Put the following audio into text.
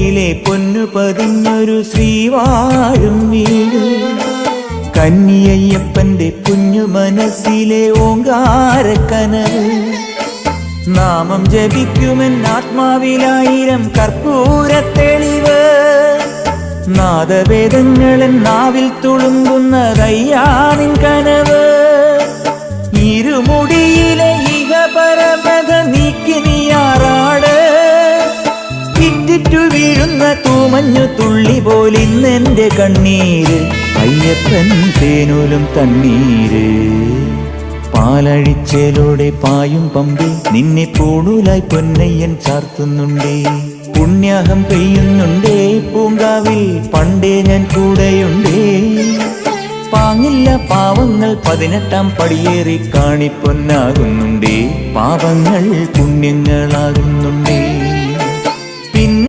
കൈകളിലെ പൊന്നു പതിഞ്ഞൊരു ശ്രീവാഴും വീട്. കന്നിയയ്യപ്പന്റെ കുഞ്ഞു മനസ്സിലെ ഓങ്കാരക്കനവ്. നാമം ജപിക്കുമെൻ ആത്മാവിലായിരം കർപ്പൂരത്തെളിവ്. നാദവേദങ്ങളൻ നാവിൽ തുളുമ്പുന്നതയ്യാനിൻ കനവ്. ഇരുമുടിയിലെ ഇഹപരമത നീക്കി നീയാറാട്. ഇറ്റിറ്റു വീഴുന്ന തൂമഞ്ഞു തുള്ളി പോലിന്നെന്റെ കണ്ണീര്. അയ്യപ്പൻ തേനൂലും തണ്ണീര്. പാലഴിച്ചേലോടെ പായും പമ്പി നിന്നെ പൂണൂലായി പൊന്നയ്യൻ ചാർത്തുന്നുണ്ടേ. പുണ്യാഹം പെയ്യുന്നുണ്ടേ പൂങ്കാവിൽ പണ്ടേ ഞാൻ കൂടെയുണ്ടേ. പാങ്ങില്ല പാവങ്ങൾ 18-ാം പടിയേറി കാണിപ്പൊന്നാകുന്നുണ്ടേ. പാപങ്ങൾ പുണ്യങ്ങളാകുന്നുണ്ടേ.